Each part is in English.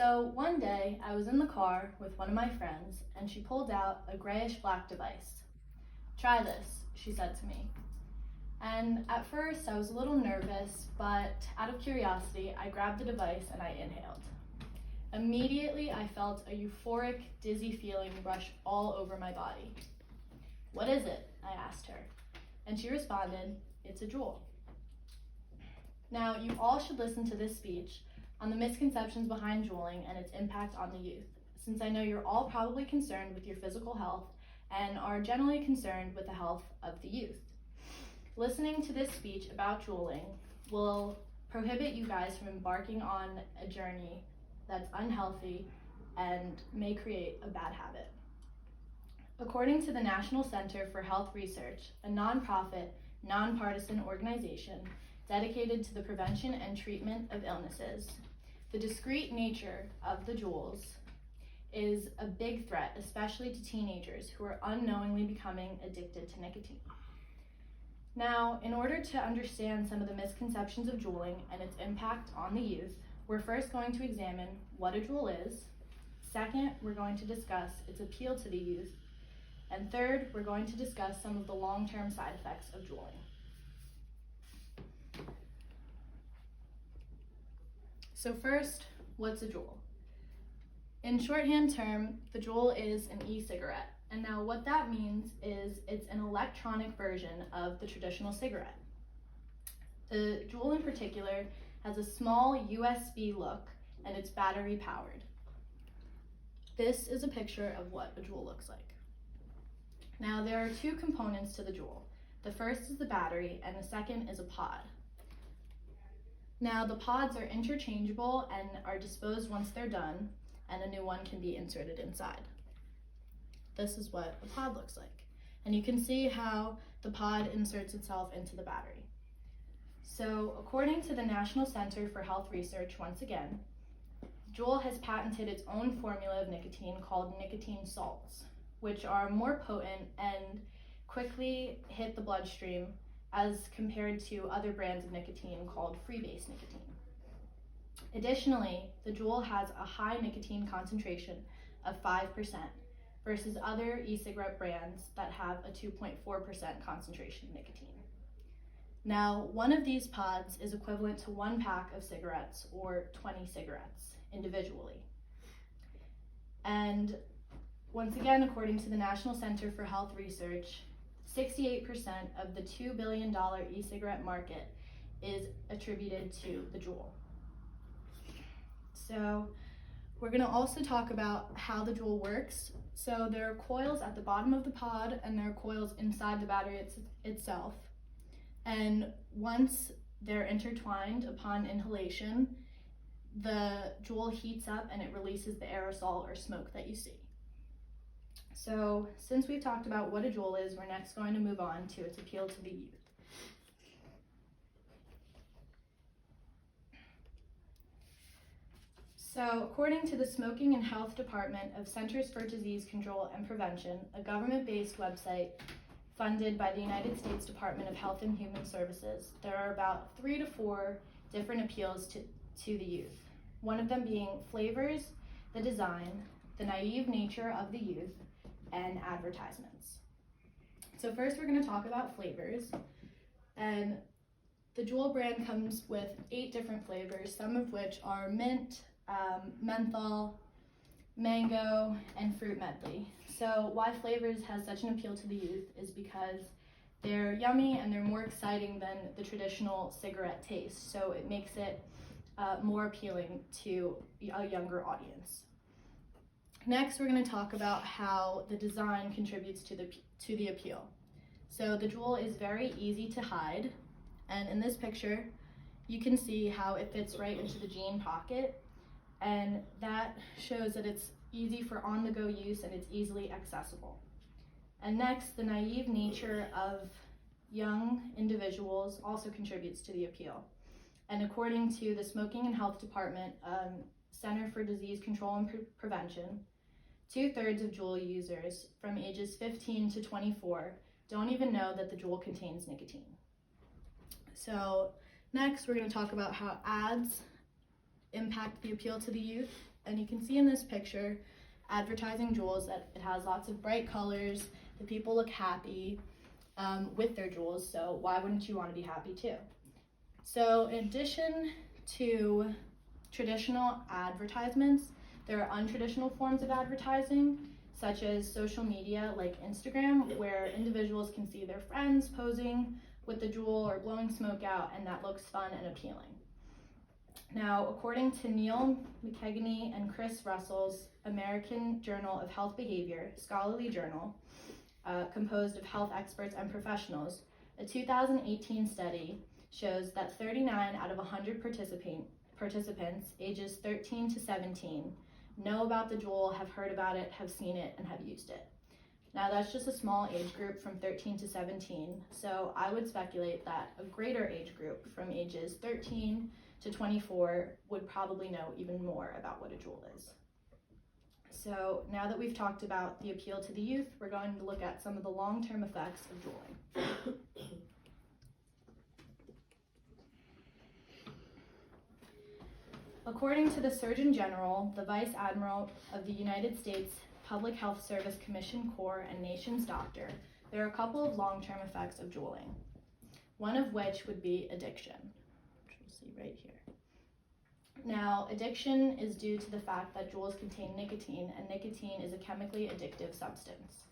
So one day I was in the car with one of my friends and she pulled out a grayish black device. "Try this," she said to me. And at first I was a little nervous, but out of curiosity, I grabbed the device and I inhaled. Immediately I felt a euphoric, dizzy feeling rush all over my body. "What is it?" I asked her. And she responded, "It's a Juul." Now, you all should listen to this speech on the misconceptions behind Juuling and its impact on the youth, since I know you're all probably concerned with your physical health and are generally concerned with the health of the youth. Listening to this speech about Juuling will prohibit you guys from embarking on a journey that's unhealthy and may create a bad habit. According to the National Center for Health Research, a nonprofit, nonpartisan organization dedicated to the prevention and treatment of illnesses, the discrete nature of the Juuls is a big threat, especially to teenagers who are unknowingly becoming addicted to nicotine. Now, in order to understand some of the misconceptions of Juuling and its impact on the youth, we're first going to examine what a Juul is. Second, we're going to discuss its appeal to the youth. And third, we're going to discuss some of the long-term side effects of Juuling. So first, what's a Juul? In shorthand term, the Juul is an e-cigarette. And now what that means is it's an electronic version of the traditional cigarette. The Juul in particular has a small USB look and it's battery powered. This is a picture of what a Juul looks like. Now there are two components to the Juul. The first is the battery and the second is a pod. Now the pods are interchangeable and are disposed once they're done, and a new one can be inserted inside. This is what a pod looks like. And you can see how the pod inserts itself into the battery. So according to the National Center for Health Research, once again, Juul has patented its own formula of nicotine called nicotine salts, which are more potent and quickly hit the bloodstream as compared to other brands of nicotine called free-base nicotine. Additionally, the Juul has a high nicotine concentration of 5% versus other e-cigarette brands that have a 2.4% concentration of nicotine. Now, one of these pods is equivalent to 1 pack of cigarettes or 20 cigarettes individually. And once again, according to the National Center for Health Research, 68% of the $2 billion e-cigarette market is attributed to the Juul. So we're going to also talk about how the Juul works. So there are coils at the bottom of the pod and there are coils inside the battery itself. And once they're intertwined upon inhalation, the Juul heats up and it releases the aerosol or smoke that you see. So since we've talked about what a Juul is, we're next going to move on to its appeal to the youth. So according to the Smoking and Health Department of Centers for Disease Control and Prevention, a government-based website funded by the United States Department of Health and Human Services, there are about 3 to 4 different appeals to the youth. One of them being flavors, the design, the naive nature of the youth, and advertisements. So first we're going to talk about flavors. And the Juul brand comes with 8 different flavors, some of which are mint, menthol, mango, and fruit medley. So why flavors has such an appeal to the youth is because they're yummy and they're more exciting than the traditional cigarette taste. So it makes it more appealing to a younger audience. Next, we're going to talk about how the design contributes to the appeal. So the Juul is very easy to hide, and in this picture, you can see how it fits right into the jean pocket, and that shows that it's easy for on-the-go use and it's easily accessible. And next, the naive nature of young individuals also contributes to the appeal. And according to the Smoking and Health Department Center for Disease Control and Prevention, 2/3 of Juul users from ages 15 to 24 don't even know that the Juul contains nicotine. So next, we're going to talk about how ads impact the appeal to the youth. And you can see in this picture, advertising Juuls, that it has lots of bright colors, the people look happy with their Juuls, so why wouldn't you want to be happy too? So in addition to traditional advertisements, there are untraditional forms of advertising, such as social media like Instagram, where individuals can see their friends posing with the Juul or blowing smoke out, and that looks fun and appealing. Now, according to Neil McKegney and Chris Russell's American Journal of Health Behavior, scholarly journal, composed of health experts and professionals, a 2018 study shows that 39 out of 100 participants ages 13 to 17 know about the Juul, have heard about it, have seen it, and have used it. Now, that's just a small age group from 13 to 17, so I would speculate that a greater age group from ages 13 to 24 would probably know even more about what a Juul is. So now that we've talked about the appeal to the youth, we're going to look at some of the long-term effects of Juuling. According to the Surgeon General, the Vice Admiral of the United States Public Health Service Commission Corps and nation's doctor, there are a couple of long-term effects of Juuling, one of which would be addiction, which we'll see right here. Now, addiction is due to the fact that Juuls contain nicotine, and nicotine is a chemically addictive substance.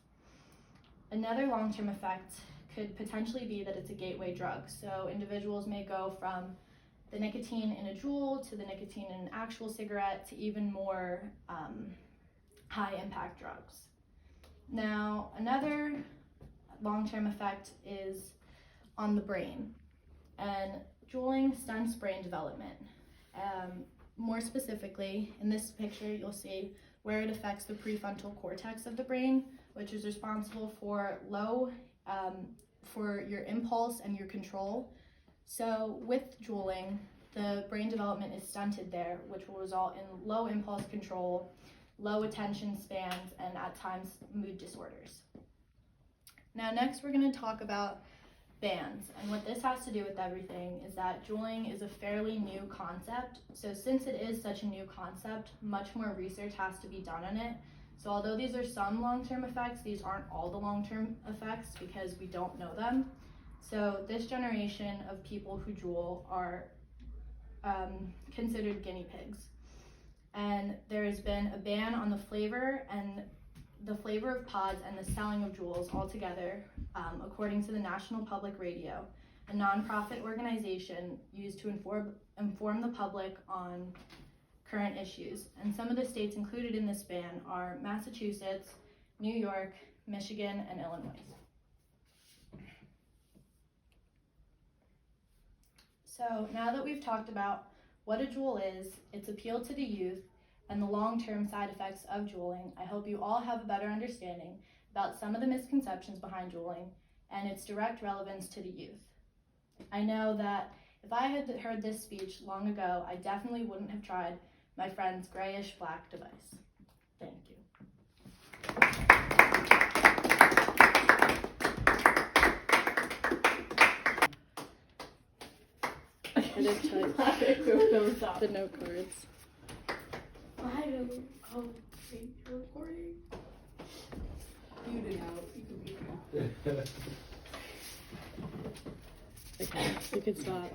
Another long-term effect could potentially be that it's a gateway drug, so individuals may go from the nicotine in a Juul to the nicotine in an actual cigarette to even more high-impact drugs. Now, another long-term effect is on the brain, and Juuling stunts brain development. More specifically, in this picture, you'll see where it affects the prefrontal cortex of the brain, which is responsible for for your impulse and your control. So with Juuling, the brain development is stunted there, which will result in low impulse control, low attention spans, and at times mood disorders. Now next we're going to talk about bans, and what this has to do with everything is that Juuling is a fairly new concept. So since it is such a new concept, much more research has to be done on it. So although these are some long-term effects, these aren't all the long-term effects because we don't know them. So this generation of people who Juul are considered guinea pigs. And there has been a ban on the flavor of pods and the selling of Juuls altogether, according to the National Public Radio, a nonprofit organization used to inform the public on current issues. And some of the states included in this ban are Massachusetts, New York, Michigan, and Illinois. So now that we've talked about what a Juul is, its appeal to the youth, and the long-term side effects of Juuling, I hope you all have a better understanding about some of the misconceptions behind Juuling and its direct relevance to the youth. I know that if I had heard this speech long ago, I definitely wouldn't have tried my friend's grayish-black device. Thank you. I just typed the note cards. I don't. Oh, wait, you're recording? Mute it out. You can mute it out. Okay, you can stop.